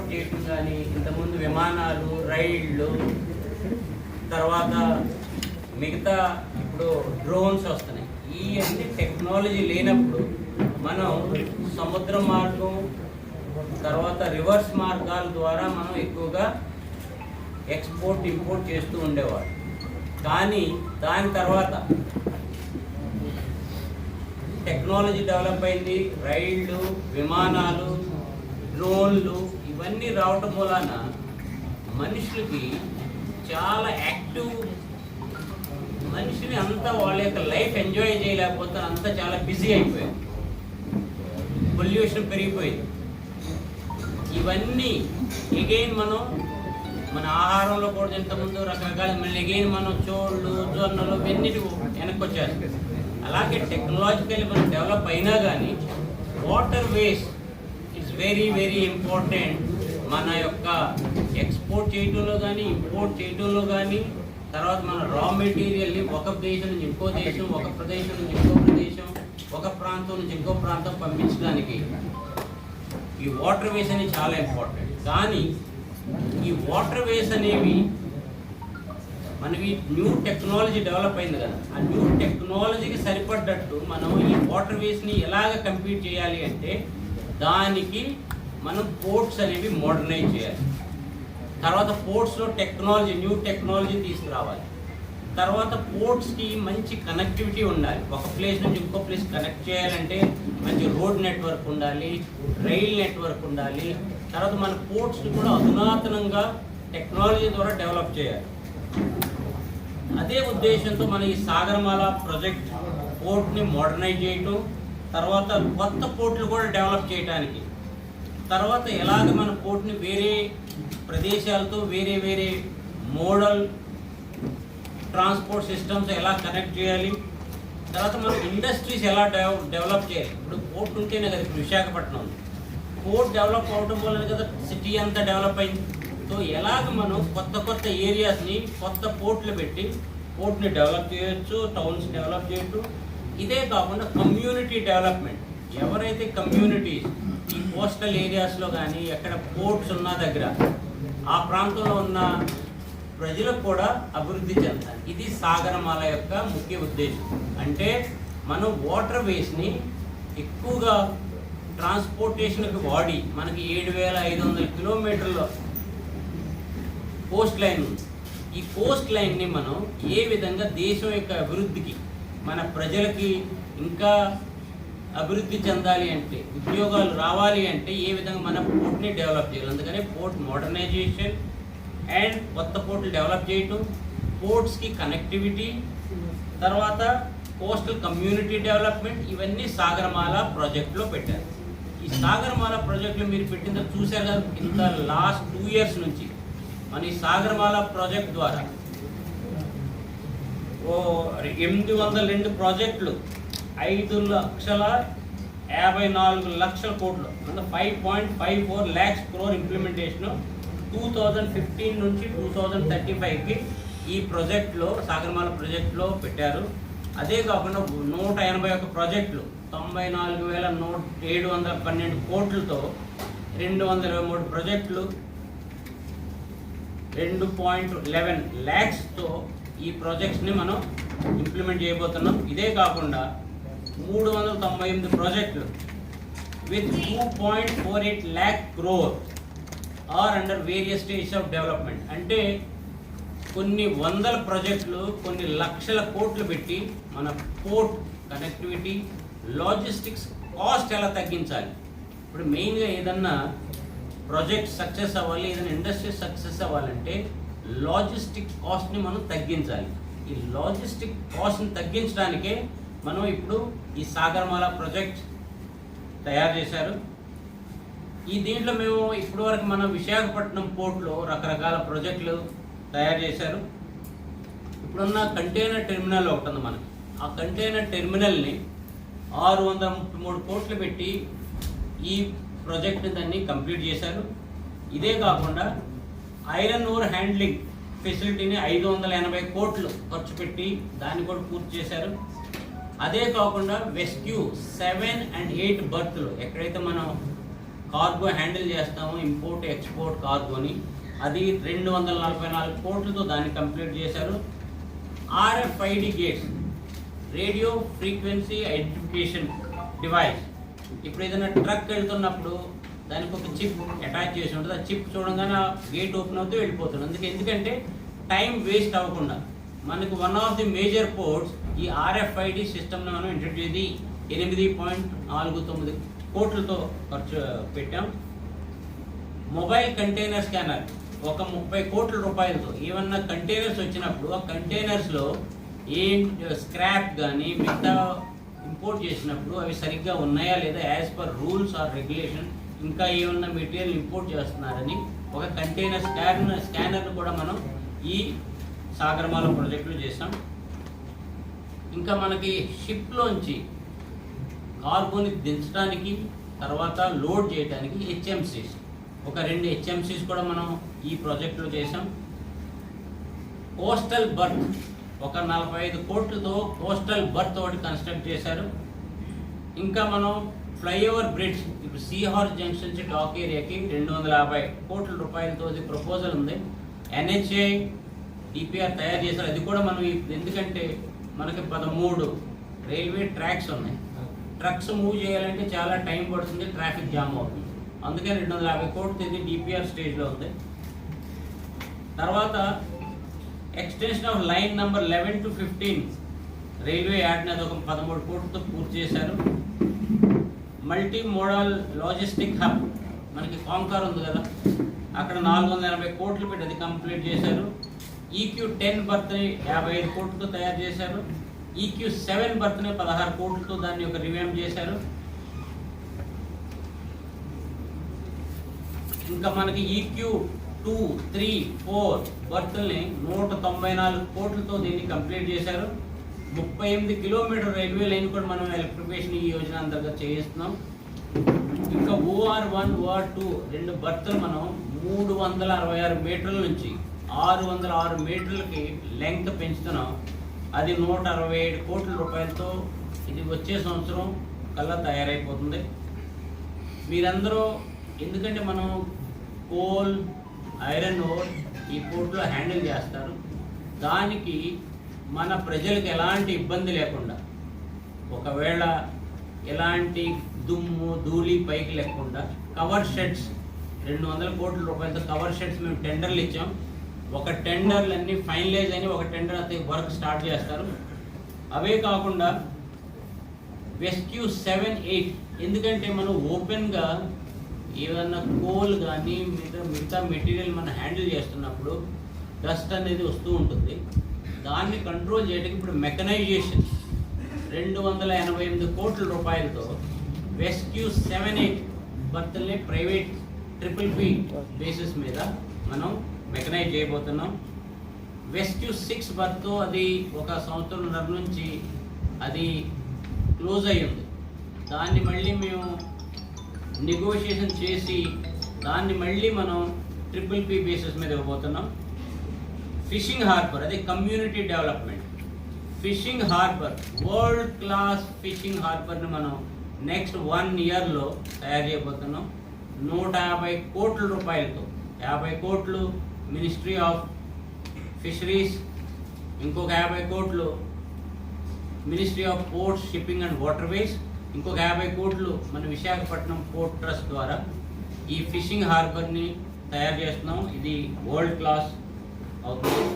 Import చేయటం కానీ, ఇంతకుముందు విమానాలు, రైళ్ళు, తర్వాత మిగతా ఇప్పుడు డ్రోన్స్ వస్తున్నాయి. ఈ అన్ని టెక్నాలజీ లేనప్పుడు మనం సముద్ర మార్గం, తర్వాత రివర్స్ మార్గాల ద్వారా మనం ఎక్కువగా ఎక్స్పోర్ట్ ఇంపోర్ట్ చేస్తూ ఉండేవాడు. కానీ దాని తర్వాత టెక్నాలజీ డెవలప్ అయింది. రైళ్ళు, విమానాలు, డ్రోన్లు ఇవన్నీ రావటం వలన మనుషులకి చాలా యాక్టివ్, మనిషిని అంతా వాళ్ళ యొక్క లైఫ్ ఎంజాయ్ చేయలేకపోతే అంతా చాలా బిజీ అయిపోయారు. పొల్యూషన్ పెరిగిపోయింది. ఇవన్నీ ఎగైన్ మనం మన ఆహారంలో కూడా ఇంతకుముందు రకరకాల, మళ్ళీ ఎగైన్ మనం చోళ్ళు, జొన్నలు ఇవన్నిటి వెనక్కి వచ్చారు. అలాగే టెక్నాలజికల్ మనం డెవలప్ అయినా కానీ water waste it's very very important. మన యొక్క ఎక్స్పోర్ట్ చేయడంలో కానీ, ఇంపోర్ట్ చేయడంలో కానీ, తర్వాత మన రా మెటీరియల్ని ఒక దేశం నుంచి ఇంకో దేశం, ఒక ప్రదేశం నుంచి ఇంకో ప్రదేశం, ఒక ప్రాంతం నుంచి ఇంకో ప్రాంతం పంపించడానికి ఈ వాటర్ వేస్ అనేవి చాలా ఇంపార్టెంట్. కానీ ఈ వాటర్ వేస్ అనేవి మనకి న్యూ టెక్నాలజీ డెవలప్ అయింది కదా, ఆ న్యూ టెక్నాలజీకి సరిపడ్డట్టు మనం ఈ వాటర్ వేస్ని ఎలాగ కంప్లీట్ చేయాలి అంటే దానికి మనం పోర్ట్స్ అనేవి మోడర్నైజ్ చేయాలి. తర్వాత పోర్ట్స్లో టెక్నాలజీ, న్యూ టెక్నాలజీ తీసుకురావాలి. తర్వాత పోర్ట్స్కి మంచి కనెక్టివిటీ ఉండాలి. ఒక ప్లేస్ నుంచి ఇంకో ప్లేస్ కనెక్ట్ చేయాలంటే మంచి రోడ్ నెట్వర్క్ ఉండాలి, రైల్ నెట్వర్క్ ఉండాలి. తర్వాత మన పోర్ట్స్ని కూడా అధునాతనంగా టెక్నాలజీ ద్వారా డెవలప్ చేయాలి. అదే ఉద్దేశంతో మన ఈ సాగరమాల ప్రాజెక్ట్ పోర్ట్ని మోడర్నైజ్ చేయటం, తర్వాత కొత్త పోర్ట్లు కూడా డెవలప్ చేయడానికి, తర్వాత ఎలాగ మన పోర్ట్ని వేరే ప్రదేశాలతో వేరే వేరే మోడల్ ట్రాన్స్పోర్ట్ సిస్టమ్స్ ఎలా కనెక్ట్ చేయాలి, తర్వాత మన ఇండస్ట్రీస్ ఎలా డెవలప్ చేయాలి. ఇప్పుడు పోర్ట్ ఉంటేనే కదా ఇప్పుడు విశాఖపట్నం ఉంది. పోర్ట్ డెవలప్ అవడం వల్ల కదా సిటీ అంతా డెవలప్ అయింది. సో ఎలాగ మనం కొత్త కొత్త ఏరియాస్ని కొత్త పోర్ట్లు పెట్టి పోర్ట్ని డెవలప్ చేయొచ్చు, టౌన్స్ డెవలప్ చేయొచ్చు. ఇదే కాకుండా కమ్యూనిటీ డెవలప్మెంట్, ఎవరైతే కమ్యూనిటీస్ ఈ కోస్టల్ ఏరియాస్లో కానీ ఎక్కడ పోర్ట్స్ ఉన్న దగ్గర ఆ ప్రాంతంలో ఉన్న ప్రజలకు కూడా అభివృద్ధి చెందాలి. ఇది సాగరమాల యొక్క ముఖ్య ఉద్దేశం. అంటే మనం వాటర్ వేస్ని ఎక్కువగా ట్రాన్స్పోర్టేషన్కి వాడి మనకి 7,500 కిలోమీటర్ల కోస్ట్ లైన్ ఉంది. ఈ కోస్ట్ లైన్ని మనం ఏ విధంగా దేశం యొక్క అభివృద్ధికి, మన ప్రజలకి ఇంకా అభివృద్ధి చెందాలి అంటే, ఉద్యోగాలు రావాలి అంటే ఏ విధంగా మన పోర్ట్ని డెవలప్ చేయాలి. అందుకని పోర్ట్ మోడర్నైజేషన్ అండ్ కొత్త పోర్ట్లు డెవలప్ చేయటం, పోర్ట్స్కి కనెక్టివిటీ, తర్వాత కోస్టల్ కమ్యూనిటీ డెవలప్మెంట్, ఇవన్నీ సాగరమాల ప్రాజెక్టులో పెట్టారు. ఈ సాగరమాల ప్రాజెక్టులో మీరు పెట్టిన చూశారు కదా, ఇంత లాస్ట్ 2 years నుంచి మన ఈ సాగరమాల ప్రాజెక్ట్ ద్వారా 802 ప్రాజెక్టులు 5,54,00,000 కోట్లు, అంటే 5.54 lakhs crore ఇంప్లిమెంటేషను 2015 నుంచి 2035కి ఈ ప్రాజెక్టులో, సాగరమాల ప్రాజెక్టులో పెట్టారు. అదే కాకుండా 181 ప్రాజెక్టులు 94,712 కోట్లతో 223 ప్రాజెక్టులు 2.11 lakhsతో ఈ ప్రాజెక్ట్స్ని మనం ఇంప్లిమెంట్ చేయబోతున్నాం. ఇదే కాకుండా 398 ప్రాజెక్టులు with 2.48 lakh crore are under various stages of development. అంటే కొన్ని వందల ప్రాజెక్టులు, కొన్ని లక్షల కోట్లు పెట్టి మన పోర్ట్ కనెక్టివిటీ, లాజిస్టిక్స్ కాస్ట్ ఎలా తగ్గించాలి. ఇప్పుడు మెయిన్గా ఏదన్నా ప్రాజెక్ట్ సక్సెస్ అవ్వాలి, ఏదైనా ఇండస్ట్రీ సక్సెస్ అవ్వాలంటే లాజిస్టిక్ కాస్ట్ని మనం తగ్గించాలి. ఈ లాజిస్టిక్ కాస్ట్ని తగ్గించడానికే మనం ఇప్పుడు ఈ సాగరమాల ప్రాజెక్ట్ తయారు చేశారు. ఈ దీంట్లో మేము ఇప్పటివరకు మన విశాఖపట్నం పోర్ట్లో రకరకాల ప్రాజెక్టులు తయారు చేశారు. ఇప్పుడున్న కంటైనర్ టెర్మినల్ ఒకటి ఉంది మనకి. ఆ కంటైనర్ టెర్మినల్ని 633 కోట్లు పెట్టి ఈ ప్రాజెక్ట్ దాన్ని కంప్లీట్ చేశారు. ఇదే కాకుండా ఐరన్ ఓర్ హ్యాండ్లింగ్ ఫెసిలిటీని 580 కోట్లు ఖర్చు పెట్టి దాన్ని కూడా పూర్తి చేశారు. అదే కాకుండా వెస్క్యూ 7 and 8 బర్త్లు, ఎక్కడైతే మనం కార్గో హ్యాండిల్ చేస్తాము, ఇంపోర్ట్ ఎక్స్పోర్ట్ కార్గోని. అది 244 కోట్లతో దాన్ని కంప్లీట్ చేశారు. RFID gates, radio frequency identification device. ఇప్పుడు ఏదైనా ట్రక్ వెళ్తున్నప్పుడు దానికి ఒక చిప్ అటాచ్ చేసి ఉంటుంది. ఆ చిప్ చూడంగానే గేట్ ఓపెన్ అవుతూ వెళ్ళిపోతుంది. ఎందుకంటే టైం వేస్ట్ అవ్వకుండా మనకు one of the major ports ఈ RFID సిస్టమ్ని మనం ఇంట్రడ్యూస్ చేసి 8.49 కోట్లతో ఖర్చు పెట్టాం. మొబైల్ కంటైనర్ స్కానర్ ఒక 30 కోట్ల రూపాయలతో. ఏమన్నా కంటైనర్స్ వచ్చినప్పుడు ఆ కంటైనర్స్లో ఏం స్క్రాప్ కానీ మిగతా ఇంపోర్ట్ చేసినప్పుడు అవి సరిగ్గా ఉన్నాయా లేదా, as per rules or regulation, ఇంకా ఏమన్నా మెటీరియల్ ఇంపోర్ట్ చేస్తున్నారని ఒక కంటైనర్ స్కానర్ను కూడా మనం ఈ సాగరమాల ప్రాజెక్టులో చేసాం. ఇంకా మనకి షిప్లోంచి కార్గోని దించడానికి తర్వాత లోడ్ చేయడానికి HMCs, ఒక 2 HMCs కూడా మనం ఈ ప్రాజెక్టులో చేసాం. కోస్టల్ బర్త్ ఒక 45 కోట్లతో కోస్టల్ బర్త్ ఒకటి కన్స్ట్రక్ట్ చేశారు. ఇంకా మనం ఫ్లైఓవర్ బ్రిడ్జ్, ఇప్పుడు సీహార్స్ జంక్షన్ నుంచి డాక్ ఏరియాకి 250 కోట్ల రూపాయలతో ప్రపోజల్ ఉంది. NHAI DPR తయారు చేశారు. అది కూడా మనం ఎందుకంటే మనకి 13 రైల్వే ట్రాక్స్ ఉన్నాయి. ట్రక్స్ మూవ్ చేయాలంటే చాలా టైం పడుతుంది, ట్రాఫిక్ జామ్ అవుతుంది. అందుకని 250 కోట్లు ఇది DPR స్టేజ్లో ఉంది. తర్వాత extension of line number 11 to 15 railway యార్డ్ని అదొక 13 కోట్లతో పూర్తి చేశారు. మల్టీ మోడల్ లాజిస్టిక్ హబ్ మనకి కాంకార్ ఉంది కదా, అక్కడ 480 కోట్లు పెట్టి అది కంప్లీట్ చేశారు. EQ10 బర్త్ని 55 కోట్లతో తయారు చేశారు. EQ7 బర్త్ని 16 కోట్లతో దాన్ని ఒక రివ్యాంప్ చేశారు. ఇంకా మనకి EQ2, 3, 4 బర్త్ని 194 కోట్లతో దీన్ని కంప్లీట్ చేశారు. 38 కిలోమీటర్ రైల్వే లైన్ కూడా మనం ఎలక్ట్రిఫికేషన్ ఈ యోజన అంతర్గత చేయిస్తున్నాం. ఇంకా OR1, OR2 2 బర్త్లు మనం 366 మీటర్ల నుంచి 606 మీటర్లకి లెంగ్త్ పెంచుతున్నాం. అది 167 కోట్ల రూపాయలతో ఇది వచ్చే సంవత్సరం కల్లా తయారైపోతుంది. మీరందరూ ఎందుకంటే మనం కోల్, ఐరన్ ఓర్ ఈ పోర్ట్లో హ్యాండిల్ చేస్తారు, దానికి మన ప్రజలకు ఎలాంటి ఇబ్బంది లేకుండా, ఒకవేళ ఎలాంటి దుమ్ము ధూళి పైకి లేకుండా కవర్ షెడ్స్ 200 కోట్ల రూపాయలతో కవర్ షెడ్స్ మేము టెండర్లు ఇచ్చాం. ఒక టెండర్లన్నీ ఫైనలైజ్ అయిన ఒక టెండర్ అయితే వర్క్ స్టార్ట్ చేస్తారు. అవే కాకుండా SQ7, 8 ఎందుకంటే మనం ఓపెన్గా ఏదన్నా కోల్ కానీ మిగతా మెటీరియల్ మనం హ్యాండిల్ చేస్తున్నప్పుడు డస్ట్ అనేది వస్తూ ఉంటుంది. దాన్ని కంట్రోల్ చేయడానికి ఇప్పుడు మెకనైజేషన్ 288 కోట్ల రూపాయలతో SQ7, 8 బర్త్ల్ని ప్రైవేట్ PPP బేసిస్ మీద మనం మెకనైజ్ చేయబోతున్నాం. SQ6 బర్త్ అది 1 సంవత్సరంన్నర నుంచి అది క్లోజ్ అయ్యింది. దాన్ని మళ్ళీ మేము నెగోషియేషన్ చేసి దాన్ని మళ్ళీ మనం PPP బేసిస్ మీద ఇవ్వబోతున్నాం. ఫిషింగ్ హార్బర్, అది community development. Fishing harbour, world class fishing హార్బర్ని మనం నెక్స్ట్ 1 ఇయర్లో తయారు చేయబోతున్నాం. 150 కోట్ల రూపాయలతో, 50 కోట్లు మినిస్ట్రీ ఆఫ్ ఫిషరీస్, ఇంకొక 50 కోట్లు ministry of ports, shipping and waterways, ఇంకొక 50 కోట్లు మన విశాఖపట్నం పోర్ట్ ట్రస్ట్ ద్వారా ఈ ఫిషింగ్ హార్బర్ని తయారు చేస్తున్నాం. ఇది వరల్డ్ క్లాస్ అవుతుంది.